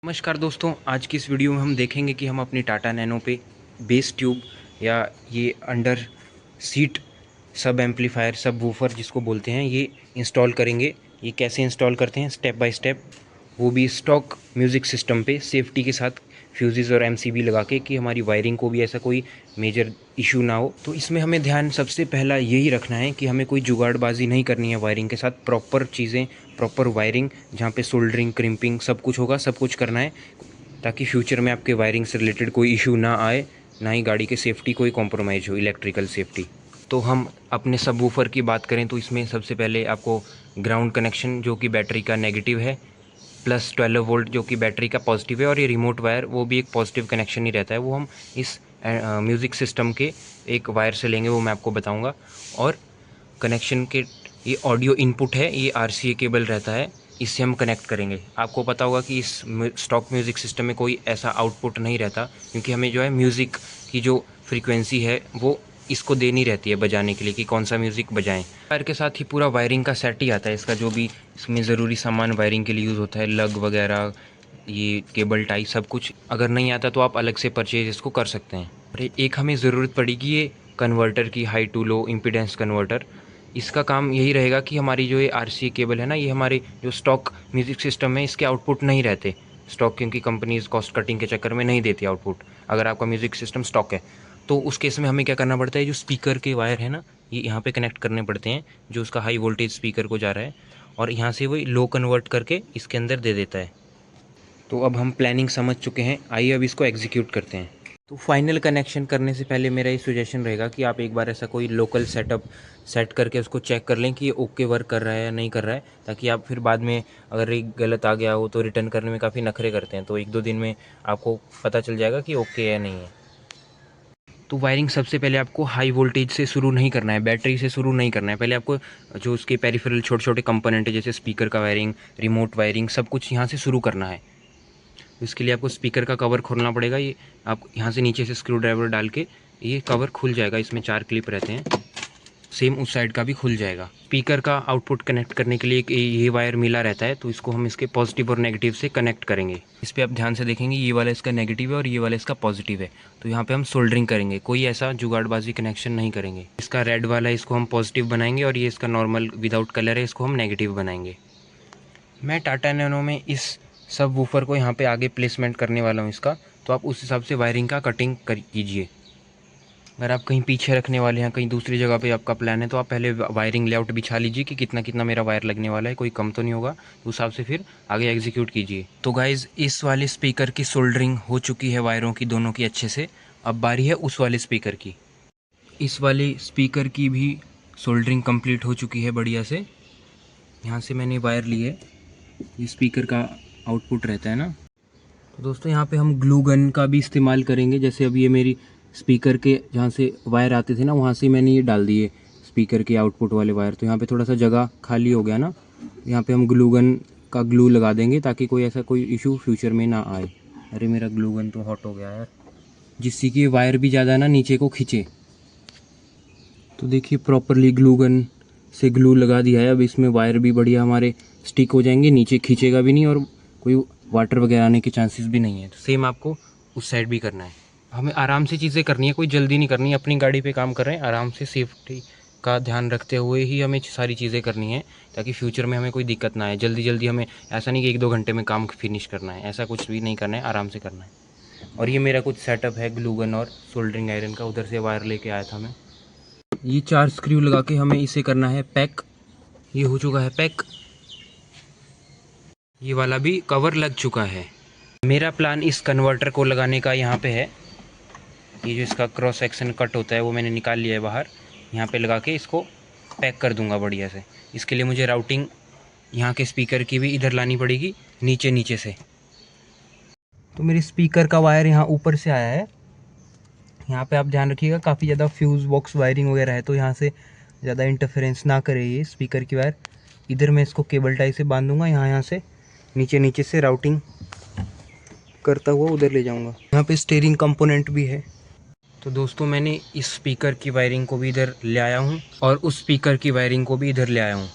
नमस्कार दोस्तों, आज की इस वीडियो में हम देखेंगे कि हम अपनी टाटा नैनो पे बेस ट्यूब या ये अंडर सीट सब एम्पलीफायर सब वूफर जिसको बोलते हैं ये इंस्टॉल करेंगे। ये कैसे इंस्टॉल करते हैं स्टेप बाय स्टेप, वो भी स्टॉक म्यूज़िक सिस्टम पे सेफ्टी के साथ फ्यूजेस और एमसीबी लगा के कि हमारी वायरिंग को भी ऐसा कोई मेजर इशू ना हो। तो इसमें हमें ध्यान सबसे पहला यही रखना है कि हमें कोई जुगाड़बाजी नहीं करनी है वायरिंग के साथ। प्रॉपर चीज़ें, प्रॉपर वायरिंग जहाँ पे सोल्डरिंग क्रिम्पिंग सब कुछ होगा, सब कुछ करना है ताकि फ्यूचर में आपके वायरिंग से रिलेटेड कोई इशू ना आए, ना ही गाड़ी के सेफ्टी कोई कॉम्प्रोमाइज़ हो, इलेक्ट्रिकल सेफ्टी। तो हम अपने सब वूफर की बात करें तो इसमें सबसे पहले आपको ग्राउंड कनेक्शन जो कि बैटरी का नेगेटिव है, प्लस 12 वोल्ट जो कि बैटरी का पॉजिटिव है, और ये रिमोट वायर वो भी एक पॉजिटिव कनेक्शन ही रहता है, वो हम इस म्यूज़िक सिस्टम के एक वायर से लेंगे, वो मैं आपको बताऊंगा। और कनेक्शन के ये ऑडियो इनपुट है, ये आरसीए केबल रहता है, इससे हम कनेक्ट करेंगे। आपको पता होगा कि इस स्टॉक म्यूज़िक सिस्टम में कोई ऐसा आउटपुट नहीं रहता, क्योंकि हमें जो है म्यूज़िक की जो फ्रीक्वेंसी है वो इसको देनी रहती है बजाने के लिए कि कौन सा म्यूज़िक बजाएं। वायर के साथ ही पूरा वायरिंग का सेट ही आता है इसका, जो भी इसमें ज़रूरी सामान वायरिंग के लिए यूज़ होता है, लग वगैरह, ये केबल टाई सब कुछ। अगर नहीं आता तो आप अलग से परचेज इसको कर सकते हैं। और एक हमें ज़रूरत पड़ेगी ये कन्वर्टर की, high to low impedance converter. इसका काम यही रहेगा कि हमारी जो ये आरसीए केबल है ना, ये हमारे जो स्टॉक म्यूज़िक सिस्टम है इसके आउटपुट नहीं रहते स्टॉक, क्योंकि कंपनीज कॉस्ट कटिंग के चक्कर में नहीं देती आउटपुट। अगर आपका म्यूज़िक सिस्टम स्टॉक है तो उस केस में हमें क्या करना पड़ता है, जो स्पीकर के वायर है ना ये यहाँ पे कनेक्ट करने पड़ते हैं, जो उसका हाई वोल्टेज स्पीकर को जा रहा है, और यहाँ से वो लो कन्वर्ट करके इसके अंदर दे देता है। तो अब हम प्लानिंग समझ चुके हैं, आइए अब इसको एग्जीक्यूट करते हैं। तो फाइनल कनेक्शन करने से पहले मेरा ये सजेशन रहेगा कि आप एक बार ऐसा कोई लोकल सेटअप सेट करके उसको चेक कर लें कि ये ओके वर्क कर रहा है या नहीं कर रहा है, ताकि आप फिर बाद में अगर एक गलत आ गया हो तो रिटर्न करने में काफ़ी नखरे करते हैं। तो 1-2 दिन में आपको पता चल जाएगा कि ओके है नहीं है। तो वायरिंग सबसे पहले आपको हाई वोल्टेज से शुरू नहीं करना है, बैटरी से शुरू नहीं करना है। पहले आपको जो उसके पेरिफेरल छोटे छोटे कंपोनेंट है, जैसे स्पीकर का वायरिंग, रिमोट वायरिंग, सब कुछ यहाँ से शुरू करना है। इसके लिए आपको स्पीकर का कवर खोलना पड़ेगा। ये आप यहाँ से नीचे से स्क्रू ड्राइवर डाल के ये कवर खुल जाएगा, इसमें 4 क्लिप रहते हैं, सेम उस साइड का भी खुल जाएगा। स्पीकर का आउटपुट कनेक्ट करने के लिए एक ये वायर मिला रहता है, तो इसको हम इसके पॉजिटिव और नेगेटिव से कनेक्ट करेंगे। इस पर आप ध्यान से देखेंगे, ये वाला इसका नेगेटिव है और ये वाला इसका पॉजिटिव है। तो यहाँ पे हम सोल्डरिंग करेंगे, कोई ऐसा जुगाड़बाजी कनेक्शन नहीं करेंगे। इसका रेड वाला इसको हम पॉजिटिव बनाएंगे और ये इसका नॉर्मल विदाउट कलर है, इसको हम नेगेटिव बनाएंगे। मैं टाटा नैनो में इस सब वूफर को यहाँ पे आगे प्लेसमेंट करने वाला हूँ इसका, तो आप उस हिसाब से वायरिंग का कटिंग कीजिए। अगर आप कहीं पीछे रखने वाले हैं, कहीं दूसरी जगह पे आपका प्लान है, तो आप पहले वायरिंग लेआउट बिछा लीजिए कि कितना कितना मेरा वायर लगने वाला है, कोई कम तो नहीं होगा, तो उस हिसाब से फिर आगे एग्जीक्यूट कीजिए। तो गाइज़, इस वाले स्पीकर की सोल्डरिंग हो चुकी है वायरों की दोनों की अच्छे से। अब बारी है उस वाले स्पीकर की। इस वाले स्पीकर की भी सोल्डरिंग कंप्लीट हो चुकी है बढ़िया से। यहाँ से मैंने वायर लिए, ये स्पीकर का आउटपुट रहता है ना। तो दोस्तों, यहाँ पे हम ग्लू गन का भी इस्तेमाल करेंगे। जैसे अब ये मेरी स्पीकर के जहाँ से वायर आते थे ना, वहाँ से मैंने ये डाल दिए स्पीकर के आउटपुट वाले वायर, तो यहाँ पे थोड़ा सा जगह खाली हो गया ना। यहाँ पे हम ग्लू गन का ग्लू लगा देंगे ताकि कोई ऐसा कोई इशू फ्यूचर में ना आए। अरे मेरा ग्लू गन तो हॉट हो गया यार, जिससे कि वायर भी ज़्यादा ना नीचे को खींचे। तो देखिए, प्रॉपरली ग्लू गन से ग्लू लगा दिया है। अब इसमें वायर भी बढ़िया हमारे स्टिक हो जाएंगे, नीचे खींचेगा भी नहीं और कोई वाटर वगैरह आने के चांसेस भी नहीं है। तो सेम आपको उस साइड भी करना है। हमें आराम से चीज़ें करनी है, कोई जल्दी नहीं करनी है। अपनी गाड़ी पे काम कर रहे हैं, आराम से सेफ्टी का ध्यान रखते हुए ही हमें सारी चीज़ें करनी है, ताकि फ्यूचर में हमें कोई दिक्कत ना आए। जल्दी जल्दी हमें ऐसा नहीं कि 1-2 घंटे में काम फिनिश करना है, ऐसा कुछ भी नहीं करना है, आराम से करना है। और ये मेरा कुछ सेटअप है ग्लू गन और सोल्डरिंग आयरन का, उधर से वायर लेके आया था मैं। ये 4 स्क्रू लगा के हमें इसे करना है पैक। ये हो चुका है पैक, ये वाला भी कवर लग चुका है। मेरा प्लान इस कन्वर्टर को लगाने का यहाँ पे है। ये जो इसका क्रॉस सेक्शन कट होता है वो मैंने निकाल लिया है बाहर। यहाँ पे लगा के इसको पैक कर दूंगा बढ़िया से। इसके लिए मुझे राउटिंग यहाँ के स्पीकर की भी इधर लानी पड़ेगी, नीचे नीचे से। तो मेरे स्पीकर का वायर यहाँ ऊपर से आया है। यहाँ पे आप ध्यान रखिएगा, काफ़ी ज़्यादा फ्यूज़ बॉक्स वायरिंग वगैरह है, तो यहाँ से ज़्यादा इंटरफेरेंस ना करे ये स्पीकर की वायर। इधर मैं इसको केबल टाई से बांधूंगा, यहाँ से नीचे नीचे से राउटिंग करता हुआ उधर ले जाऊंगा। यहाँ पे स्टीयरिंग कंपोनेंट भी है। तो दोस्तों, मैंने इस स्पीकर की वायरिंग को भी इधर ले आया हूँ और उस स्पीकर की वायरिंग को भी इधर ले आया हूँ।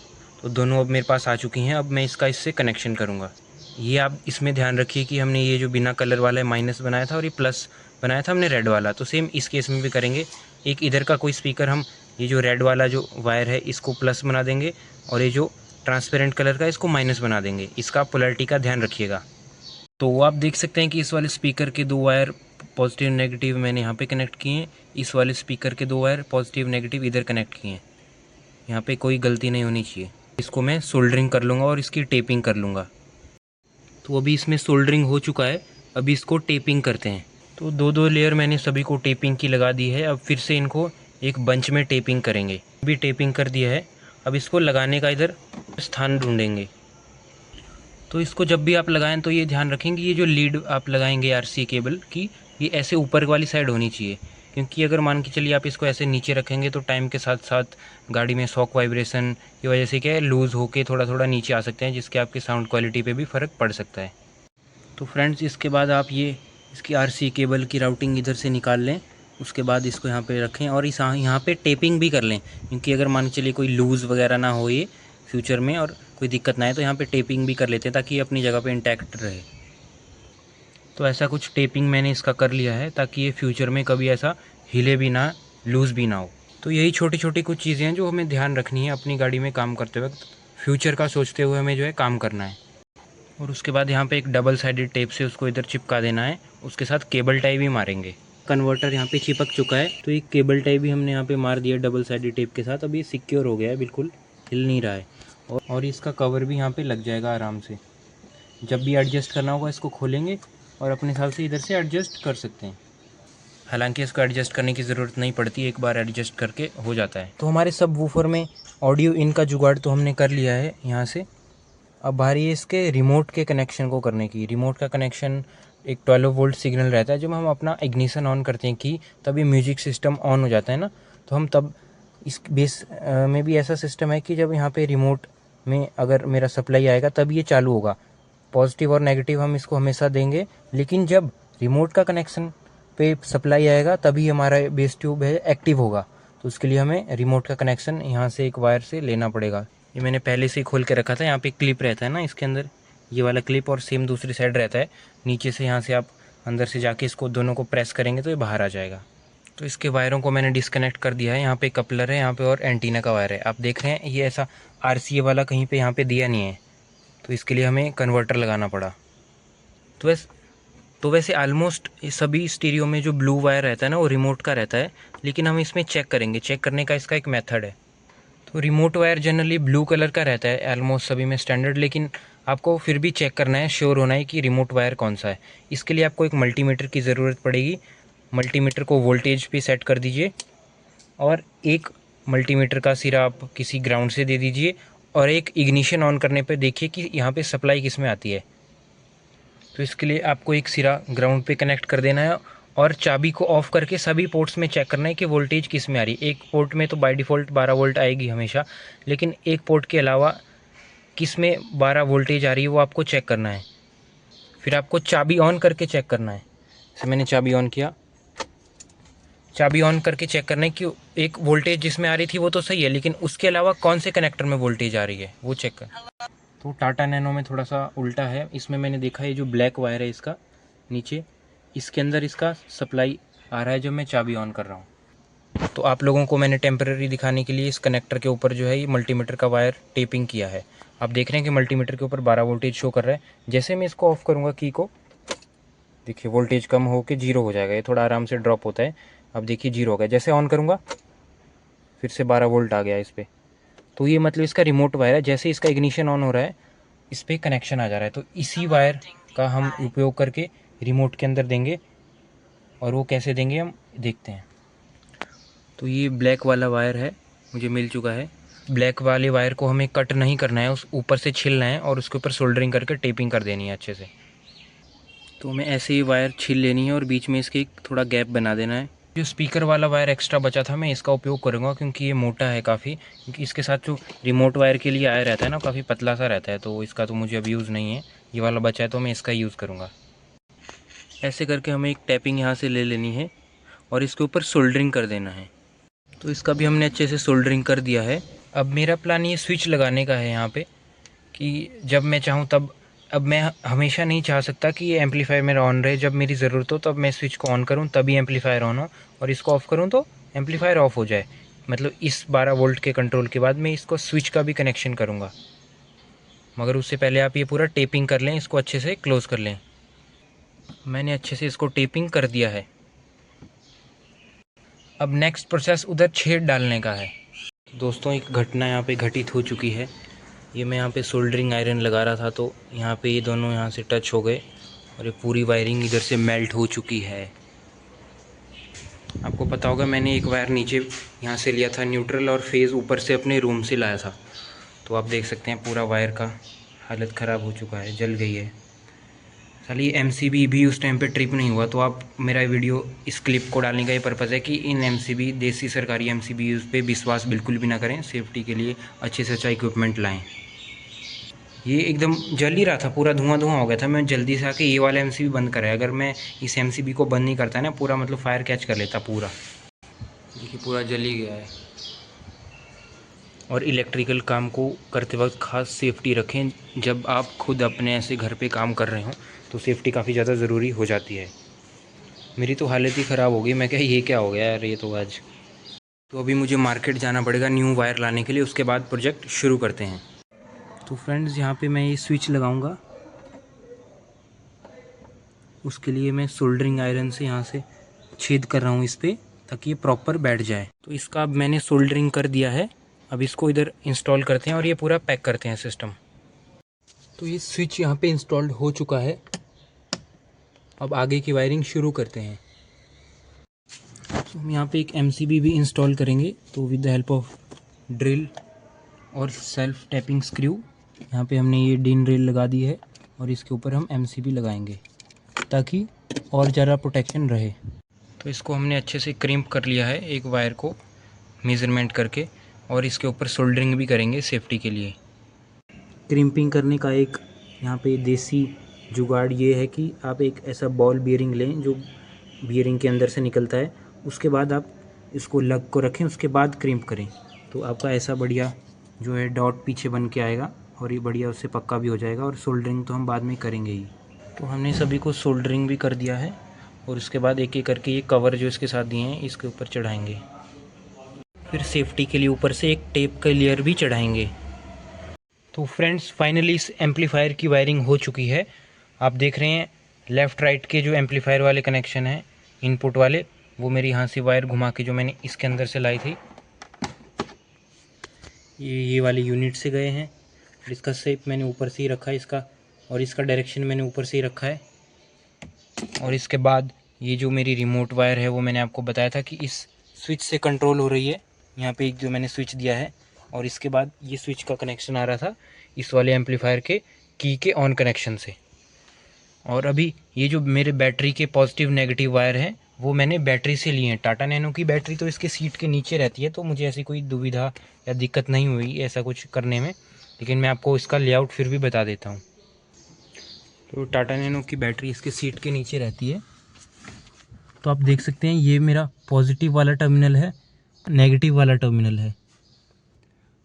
तो दोनों अब मेरे पास आ चुकी हैं। अब मैं इसका इससे कनेक्शन करूँगा। ये आप इसमें ध्यान रखिए कि हमने ये जो बिना कलर वाला माइनस बनाया था और ये प्लस बनाया था हमने रेड वाला, तो सेम इस केस में भी करेंगे। एक इधर का कोई स्पीकर हम ये जो रेड वाला जो वायर है इसको प्लस बना देंगे और ये जो ट्रांसपेरेंट कलर का इसको माइनस बना देंगे। इसका पोलैरिटी का ध्यान रखिएगा। तो आप देख सकते हैं कि इस वाले स्पीकर के 2 वायर पॉजिटिव नेगेटिव मैंने यहाँ पे कनेक्ट किए हैं, इस वाले स्पीकर के 2 वायर पॉजिटिव नेगेटिव इधर कनेक्ट किए हैं। यहाँ पे कोई गलती नहीं होनी चाहिए। इसको मैं सोल्डरिंग कर लूँगा और इसकी टेपिंग कर लूँगा। तो अभी इसमें सोल्डरिंग हो चुका है, अभी इसको टेपिंग करते हैं। तो 2-2 लेयर मैंने सभी को टेपिंग की लगा दी है। अब फिर से इनको एक बंच में टेपिंग करेंगे। अभी टेपिंग कर दिया है, अब इसको लगाने का इधर स्थान ढूंढेंगे। तो इसको जब भी आप लगाएं तो ये ध्यान रखेंगे ये जो लीड आप लगाएंगे आरसी केबल की, ये ऐसे ऊपर वाली साइड होनी चाहिए, क्योंकि अगर मान के चलिए आप इसको ऐसे नीचे रखेंगे तो टाइम के साथ साथ गाड़ी में शॉक वाइब्रेशन की वजह से क्या है लूज़ होके थोड़ा थोड़ा नीचे आ सकते हैं, जिसके आपके साउंड क्वालिटी पे भी फ़र्क पड़ सकता है। तो फ्रेंड्स इसके बाद आप ये इसकी आरसी केबल की राउटिंग इधर से निकाल लें, उसके बाद इसको यहाँ पे रखें और इस यहाँ पे टेपिंग भी कर लें, क्योंकि अगर मान के चलिए कोई लूज़ वगैरह ना हो ये फ्यूचर में और कोई दिक्कत ना आए तो यहाँ पे टेपिंग भी कर लेते हैं ताकि ये अपनी जगह पे इंटैक्ट रहे। तो ऐसा कुछ टेपिंग मैंने इसका कर लिया है ताकि ये फ्यूचर में कभी ऐसा हिले भी ना, लूज़ भी ना हो। तो यही छोटी छोटी कुछ चीज़ें हैं जो हमें ध्यान रखनी है अपनी गाड़ी में काम करते वक्त, फ्यूचर का सोचते हुए हमें जो है काम करना है। और उसके बाद यहाँ पे एक डबल साइडेड टेप से उसको इधर चिपका देना है, उसके साथ केबल टाई भी मारेंगे। कन्वर्टर यहाँ पे चिपक चुका है, तो एक केबल टाई भी हमने यहाँ पे मार दिया डबल साइडेड टेप के साथ। अब ये सिक्योर हो गया है, बिल्कुल हिल नहीं रहा है और इसका कवर भी यहाँ पे लग जाएगा आराम से। जब भी एडजस्ट करना होगा इसको खोलेंगे और अपने हिसाब से इधर से एडजस्ट कर सकते हैं। हालांकि इसको एडजस्ट करने की ज़रूरत नहीं पड़ती, एक बार एडजस्ट करके हो जाता है। तो हमारे सब वूफर में ऑडियो इन का जुगाड़ तो हमने कर लिया है यहाँ से। अब बारी है इसके रिमोट के कनेक्शन को करने की। रिमोट का कनेक्शन एक 12 वोल्ट सिग्नल रहता है, जब हम अपना इग्निशन ऑन करते हैं कि तभी म्यूजिक सिस्टम ऑन हो जाता है ना, तो हम तब इस बेस में भी ऐसा सिस्टम है कि जब यहाँ पे रिमोट में अगर मेरा सप्लाई आएगा तब ये चालू होगा। पॉजिटिव और नेगेटिव हम इसको हमेशा देंगे, लेकिन जब रिमोट का कनेक्शन पे सप्लाई आएगा तभी हमारा बेस ट्यूब है एक्टिव होगा। तो उसके लिए हमें रिमोट का कनेक्शन यहाँ से एक वायर से लेना पड़ेगा। ये मैंने पहले से ही खोल के रखा था, यहाँ पे क्लिप रहता है ना इसके अंदर, ये वाला क्लिप, और सेम दूसरी साइड रहता है नीचे से। यहाँ से आप अंदर से जाके इसको दोनों को प्रेस करेंगे तो ये बाहर आ जाएगा। तो इसके वायरों को मैंने डिस्कनेक्ट कर दिया है। यहाँ पे कपलर है यहाँ पे और एंटीना का वायर है। आप देख रहे हैं ये ऐसा RCA वाला कहीं पे यहाँ पे दिया नहीं है, तो इसके लिए हमें कन्वर्टर लगाना पड़ा। तो वैसे ऑलमोस्ट सभी स्टीरियो में जो ब्लू वायर रहता है ना वो रिमोट का रहता है, लेकिन हम इसमें चेक करेंगे। चेक करने का इसका एक मेथड है। तो remote wire generally blue colour का रहता है ऑलमोस्ट सभी में स्टैंडर्ड, लेकिन आपको फिर भी चेक करना है, श्योर होना है कि रिमोट वायर कौन सा है। इसके लिए आपको एक मल्टीमीटर की ज़रूरत पड़ेगी। मल्टीमीटर को वोल्टेज पे सेट कर दीजिए और एक मल्टीमीटर का सिरा आप किसी ग्राउंड से दे दीजिए और एक इग्निशन ऑन करने पर देखिए कि यहाँ पे सप्लाई किस में आती है। तो इसके लिए आपको एक सिरा ग्राउंड पे कनेक्ट कर देना है और चाबी को ऑफ़ करके सभी पोर्ट्स में चेक करना है कि वोल्टेज किस में आ रही है। एक पोर्ट में तो बाय डिफ़ॉल्ट 12 वोल्ट आएगी हमेशा, लेकिन एक पोर्ट के अलावा किस में 12 वोल्टेज आ रही है वो आपको चेक करना है। फिर आपको चाबी ऑन करके चेक करना है। जैसे मैंने चाबी ऑन किया, चाबी ऑन करके चेक करना है कि एक वोल्टेज जिसमें आ रही थी वो तो सही है, लेकिन उसके अलावा कौन से कनेक्टर में वोल्टेज आ रही है वो चेक कर। तो टाटा नैनो में थोड़ा सा उल्टा है। इसमें मैंने देखा है जो ब्लैक वायर है इसका नीचे, इसके अंदर इसका सप्लाई आ रहा है जब मैं चाबी ऑन कर रहा हूँ। तो आप लोगों को मैंने टेम्परेरी दिखाने के लिए इस कनेक्टर के ऊपर जो है ये मल्टीमीटर का वायर टेपिंग किया है। आप देख रहे हैं कि मल्टीमीटर के ऊपर 12 वोल्टेज शो कर रहा है। जैसे मैं इसको ऑफ़ करूँगा की को, देखिए वोल्टेज कम होकर 0 हो जाएगा। ये थोड़ा आराम से ड्रॉप होता है। अब देखिए 0 हो गया। जैसे ऑन करूँगा फिर से 12 वोल्ट आ गया इस पर। तो ये मतलब इसका रिमोट वायर है। जैसे इसका इग्निशन ऑन हो रहा है इस पर कनेक्शन आ जा रहा है। तो इसी वायर का हम उपयोग करके रिमोट के अंदर देंगे, और वो कैसे देंगे हम देखते हैं। तो ये ब्लैक वाला वायर है, मुझे मिल चुका है। ब्लैक वाले वायर को हमें कट नहीं करना है, उस ऊपर से छीलना है और उसके ऊपर सोल्डरिंग करके टेपिंग कर देनी है अच्छे से। तो हमें ऐसे ही वायर छील लेनी है और बीच में इसके थोड़ा गैप बना देना है। जो स्पीकर वाला वायर एक्स्ट्रा बचा था मैं इसका उपयोग करूँगा, क्योंकि ये मोटा है काफ़ी, क्योंकि इसके साथ जो रिमोट वायर के लिए आया रहता है ना काफ़ी पतला सा रहता है, तो इसका तो मुझे अब यूज़ नहीं है। ये वाला बचा है तो मैं इसका यूज़ करूँगा। ऐसे करके हमें एक टैपिंग यहाँ से ले लेनी है और इसके ऊपर सोल्डरिंग कर देना है। तो इसका भी हमने अच्छे से सोल्डरिंग कर दिया है। अब मेरा प्लान ये स्विच लगाने का है यहाँ पे, कि जब मैं चाहूँ तब अब मैं हमेशा नहीं चाह सकता कि ये एम्पलीफायर मेरा ऑन रहे, जब मेरी ज़रूरत हो तब मैं स्विच को ऑन करूँ तभी एम्पलीफायर ऑन हो, और इसको ऑफ़ करूँ तो एम्पलीफायर ऑफ़ हो जाए। मतलब इस 12 वोल्ट के कंट्रोल के बाद मैं इसको स्विच का भी कनेक्शन करूँगा, मगर उससे पहले आप ये पूरा टेपिंग कर लें, इसको अच्छे से क्लोज़ कर लें। मैंने अच्छे से इसको टेपिंग कर दिया है। अब नेक्स्ट प्रोसेस उधर छेद डालने का है। दोस्तों एक घटना यहाँ पे घटित हो चुकी है। ये मैं यहाँ पे सोल्डरिंग आयरन लगा रहा था, तो यहाँ पे ये दोनों यहाँ से टच हो गए और ये पूरी वायरिंग इधर से मेल्ट हो चुकी है। आपको पता होगा मैंने एक वायर नीचे यहाँ से लिया था न्यूट्रल, और फेज़ ऊपर से अपने रूम से लाया था। तो आप देख सकते हैं पूरा वायर का हालत ख़राब हो चुका है, जल गई है। साली एमसीबी भी उस टाइम पे ट्रिप नहीं हुआ। तो आप मेरा वीडियो इस क्लिप को डालने का ये पर्पज़ है कि इन एमसीबी देसी सरकारी एमसीबी उस पर विश्वास बिल्कुल भी ना करें। सेफ्टी के लिए अच्छे से अच्छा इक्विपमेंट लाएँ। ये एकदम जल ही रहा था, पूरा धुआं धुआं हो गया था। मैं जल्दी से आके ये वाला एमसीबी बंद कराया। अगर मैं इस एमसीबी को बंद नहीं करता ना, पूरा मतलब फायर कैच कर लेता पूरा। देखिए पूरा जल ही गया है। और इलेक्ट्रिकल काम को करते वक्त खास सेफ्टी रखें। जब आप खुद अपने ऐसे घर पे काम कर रहे हो तो सेफ्टी काफ़ी ज़्यादा ज़रूरी हो जाती है। मेरी तो हालत ही ख़राब हो गई। मैं क्या ये क्या हो गया यार, ये तो आज। तो अभी मुझे मार्केट जाना पड़ेगा न्यू वायर लाने के लिए, उसके बाद प्रोजेक्ट शुरू करते हैं। तो फ्रेंड्स यहाँ पे मैं ये स्विच लगाऊंगा, उसके लिए मैं सोल्डरिंग आयरन से यहाँ से छेद कर रहा हूँ इस पर, ताकि ये प्रॉपर बैठ जाए। तो इसका अब मैंने सोल्डरिंग कर दिया है। अब इसको इधर इंस्टॉल करते हैं और ये पूरा पैक करते हैं सिस्टम। तो ये स्विच यहाँ पे इंस्टॉल्ड हो चुका है। अब आगे की वायरिंग शुरू करते हैं। तो हम यहाँ पे एक एमसीबी भी इंस्टॉल करेंगे। तो with the help of drill और सेल्फ टैपिंग स्क्रू, यहाँ पे हमने ये डीन ड्रिल लगा दी है और इसके ऊपर हम एमसीबी लगाएंगे ताकि और ज़्यादा प्रोटेक्शन रहे। तो इसको हमने अच्छे से क्रिम्प कर लिया है एक वायर को मेज़रमेंट करके, और इसके ऊपर सोल्डरिंग भी करेंगे सेफ्टी के लिए। क्रिम्पिंग करने का एक यहाँ पे देसी जुगाड़ ये है कि आप एक ऐसा बॉल बियरिंग लें जो बियरिंग के अंदर से निकलता है। उसके बाद आप इसको लग को रखें, उसके बाद क्रिम्प करें, तो आपका ऐसा बढ़िया जो है डॉट पीछे बन के आएगा और ये बढ़िया उससे पक्का भी हो जाएगा। और सोल्डरिंग तो हम बाद में करेंगे ही। तो हमने सभी को सोल्डरिंग भी कर दिया है और उसके बाद एक एक करके ये कवर जो इसके साथ दिए हैं इसके ऊपर चढ़ाएंगे। फिर सेफ्टी के लिए ऊपर से एक टेप का लेयर भी चढ़ाएंगे। तो फ्रेंड्स फाइनली इस एम्पलीफायर की वायरिंग हो चुकी है। आप देख रहे हैं लेफ़्ट राइट के जो एम्पलीफायर वाले कनेक्शन हैं इनपुट वाले, वो मेरी यहाँ से वायर घुमा के जो मैंने इसके अंदर से लाई थी ये वाले यूनिट से गए हैं। इसका शेप मैंने ऊपर से ही रखा है इसका, और इसका डायरेक्शन मैंने ऊपर से ही रखा है। और इसके बाद ये जो मेरी रिमोट वायर है वो मैंने आपको बताया था कि इस स्विच से कंट्रोल हो रही है। यहाँ पे एक जो मैंने स्विच दिया है, और इसके बाद ये स्विच का कनेक्शन आ रहा था इस वाले एम्पलीफायर के की के ऑन कनेक्शन से। और अभी ये जो मेरे बैटरी के पॉजिटिव नेगेटिव वायर हैं वो मैंने बैटरी से लिए हैं। टाटा नैनो की बैटरी तो इसके सीट के नीचे रहती है, तो मुझे ऐसी कोई दुविधा या दिक्कत नहीं हुई ऐसा कुछ करने में। लेकिन मैं आपको इसका लेआउट फिर भी बता देता हूँ। तो टाटा नैनो की बैटरी इसके सीट के नीचे रहती है। तो आप देख सकते हैं ये मेरा पॉजिटिव वाला टर्मिनल है, नेगेटिव वाला टर्मिनल है।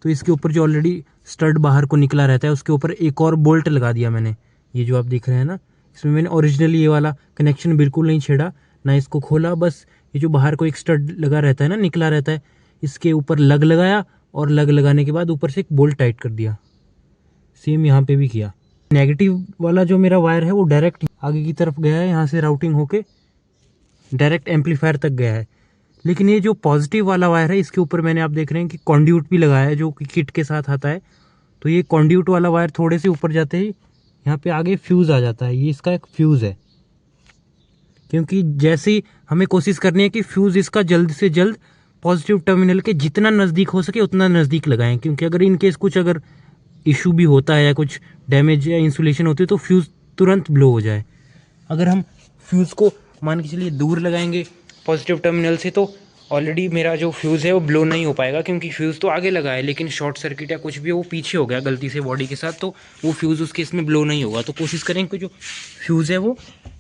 तो इसके ऊपर जो ऑलरेडी स्टड बाहर को निकला रहता है उसके ऊपर एक और बोल्ट लगा दिया मैंने। ये जो आप देख रहे हैं ना, इसमें मैंने ओरिजिनली ये वाला कनेक्शन बिल्कुल नहीं छेड़ा, ना इसको खोला। बस ये जो बाहर को एक स्टड लगा रहता है ना, निकला रहता है, इसके ऊपर लग लगाया और लग लगाने के बाद ऊपर से एक बोल्ट टाइट कर दिया। सेम यहाँ पे भी किया। नेगेटिव वाला जो मेरा वायर है वो डायरेक्ट आगे की तरफ गया है, यहाँ से राउटिंग होके डायरेक्ट एम्पलीफायर तक गया है। लेकिन ये जो पॉजिटिव वाला वायर है इसके ऊपर मैंने आप देख रहे हैं कि कॉन्ड्यूट भी लगाया है जो कि किट के साथ आता है। तो ये कॉन्ड्यूट वाला वायर थोड़े से ऊपर जाते ही यहाँ पे आगे फ्यूज़ आ जाता है। ये इसका एक फ्यूज़ है, क्योंकि जैसे ही हमें कोशिश करनी है कि फ्यूज़ इसका जल्द से जल्द पॉजिटिव टर्मिनल के जितना नज़दीक हो सके उतना नज़दीक लगाएं। क्योंकि अगर इनकेस कुछ अगर इशू भी होता है या कुछ डैमेज या इंसुलेशन होती है तो फ्यूज़ तुरंत ब्लो हो जाए। अगर हम फ्यूज़ को मान के चलिए दूर लगाएंगे पॉजिटिव टर्मिनल से, तो ऑलरेडी मेरा जो फ्यूज़ है वो ब्लो नहीं हो पाएगा, क्योंकि फ्यूज़ तो आगे लगा है लेकिन शॉर्ट सर्किट या कुछ भी वो पीछे हो गया गलती से बॉडी के साथ, तो वो फ्यूज़ उसके इसमें ब्लो नहीं होगा। तो कोशिश करें कि जो फ्यूज़ है वो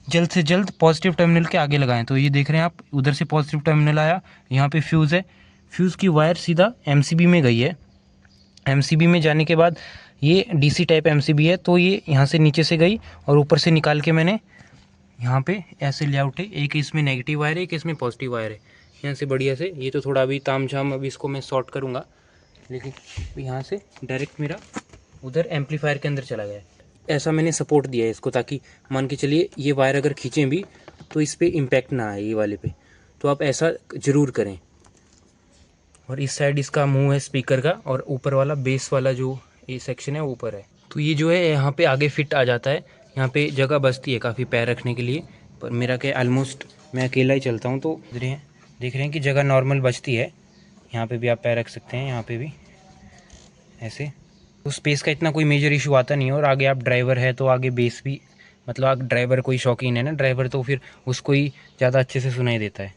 जल्द से जल्द पॉजिटिव टर्मिनल के आगे लगाएं। तो ये देख रहे हैं आप, उधर से पॉजिटिव टर्मिनल आया, यहाँ पे फ्यूज़ है, फ्यूज़ की वायर सीधा एमसीबी में गई है। एमसीबी में जाने के बाद ये डीसी टाइप एमसीबी है, तो ये यहाँ से नीचे से गई और ऊपर से निकाल के मैंने यहाँ पे ऐसे लेआउट है, एक इसमें नेगेटिव वायर है, एक इसमें पॉजिटिव वायर है। यहाँ से बढ़िया से ये तो थोड़ा अभी तामझाम अभी इसको मैं शॉर्ट करूँगा, लेकिन यहाँ से डायरेक्ट मेरा उधर एम्पलीफायर के अंदर चला गया है। ऐसा मैंने सपोर्ट दिया है इसको, ताकि मान के चलिए ये वायर अगर खींचें भी तो इस पर इम्पैक्ट ना आए ये वाले पे, तो आप ऐसा ज़रूर करें। और इस साइड इसका मुंह है स्पीकर का, और ऊपर वाला बेस वाला जो ये सेक्शन है वो ऊपर है, तो ये जो है यहाँ पे आगे फिट आ जाता है। यहाँ पे जगह बचती है काफ़ी पैर रखने के लिए, पर मेरा क्या ऑलमोस्ट मैं अकेला ही चलता हूँ, तो देख रहे हैं कि जगह नॉर्मल बचती है। यहाँ पे भी आप पैर रख सकते हैं, यहाँ पे भी ऐसे, तो स्पेस का इतना कोई मेजर इशू आता नहीं है। और आगे आप ड्राइवर है तो आगे बेस भी, मतलब आप ड्राइवर कोई शौकीन है ना ड्राइवर, तो फिर उसको ही ज़्यादा अच्छे से सुनाई देता है।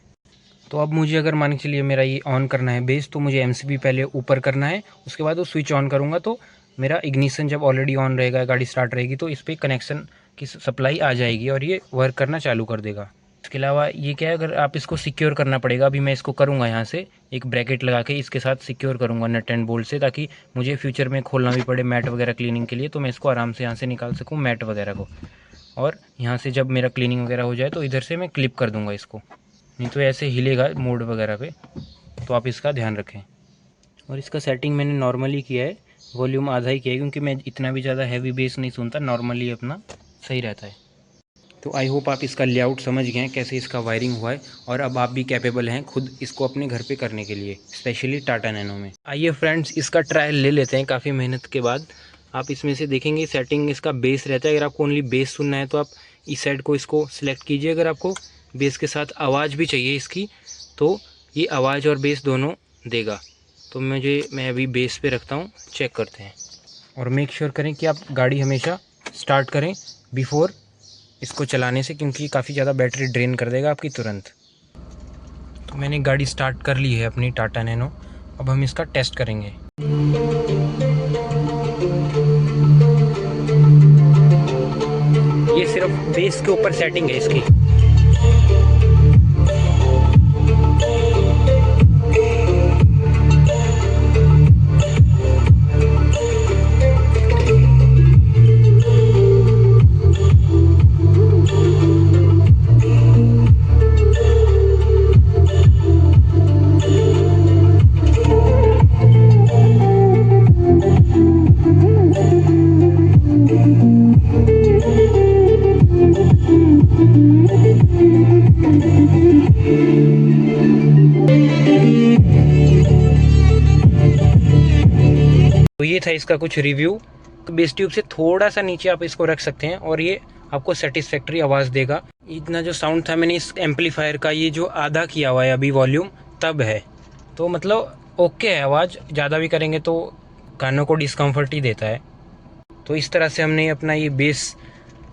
तो अब मुझे अगर मान के चलिए मेरा ये ऑन करना है बेस, तो मुझे एमसीबी पहले ऊपर करना है, उसके बाद वो स्विच ऑन करूँगा तो मेरा इग्निशन जब ऑलरेडी ऑन रहेगा, गाड़ी स्टार्ट रहेगी, तो इस पर कनेक्शन की सप्लाई आ जाएगी और ये वर्क करना चालू कर देगा। इसके अलावा ये क्या है, अगर आप इसको सिक्योर करना पड़ेगा, अभी मैं इसको करूँगा यहाँ से एक ब्रैकेट लगा के इसके साथ सिक्योर करूँगा नट एंड बोल्ट से, ताकि मुझे फ्यूचर में खोलना भी पड़े मैट वगैरह क्लीनिंग के लिए, तो मैं इसको आराम से यहाँ से निकाल सकूँ मैट वगैरह को। और यहाँ से जब मेरा क्लीनिंग वगैरह हो जाए तो इधर से मैं क्लिप कर दूँगा इसको, नहीं तो ऐसे हिलेगा मोड वगैरह पे, तो आप इसका ध्यान रखें। और इसका सेटिंग मैंने नॉर्मली किया है, वॉल्यूम आधा ही किया है, क्योंकि मैं इतना भी ज़्यादा हैवी बेस नहीं सुनता, नॉर्मली अपना सही रहता है। तो आई होप आप इसका लेआउट समझ गए हैं, कैसे इसका वायरिंग हुआ है, और अब आप भी कैपेबल हैं खुद इसको अपने घर पे करने के लिए, स्पेशली टाटा नैनो में। आइए फ्रेंड्स, इसका ट्रायल ले लेते हैं काफ़ी मेहनत के बाद। आप इसमें से देखेंगे सेटिंग इसका बेस रहता है, अगर आपको ओनली बेस सुनना है तो आप इस साइड को इसको सिलेक्ट कीजिए। अगर आपको बेस के साथ आवाज़ भी चाहिए इसकी, तो ये आवाज़ और बेस दोनों देगा। तो मैं अभी बेस पे रखता हूँ, चेक करते हैं। और मेक श्योर करें कि आप गाड़ी हमेशा स्टार्ट करें बिफोर इसको चलाने से, क्योंकि काफ़ी ज़्यादा बैटरी ड्रेन कर देगा आपकी तुरंत। तो मैंने गाड़ी स्टार्ट कर ली है अपनी टाटा नैनो, अब हम इसका टेस्ट करेंगे। ये सिर्फ बेस के ऊपर सेटिंग है इसकी। तो ये था इसका कुछ रिव्यू। तो बेस ट्यूब से थोड़ा सा नीचे आप इसको रख सकते हैं और ये आपको सेटिस्फैक्ट्री आवाज़ देगा। इतना जो साउंड था मैंने इस एम्पलीफायर का ये जो आधा किया हुआ है अभी वॉल्यूम, तब है, तो मतलब ओके है आवाज़। ज़्यादा भी करेंगे तो कानों को डिस्कम्फर्ट ही देता है। तो इस तरह से हमने अपना ये बेस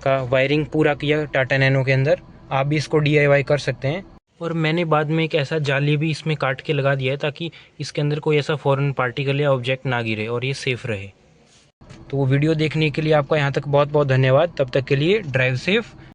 का वायरिंग पूरा किया टाटा नैनो के अंदर। आप भी इसको DIY कर सकते हैं। और मैंने बाद में एक ऐसा जाली भी इसमें काट के लगा दिया है, ताकि इसके अंदर कोई ऐसा फॉरेन पार्टिकल या ऑब्जेक्ट ना गिरे और ये सेफ़ रहे। तो वो वीडियो देखने के लिए आपका यहाँ तक बहुत बहुत धन्यवाद। तब तक के लिए ड्राइव सेफ।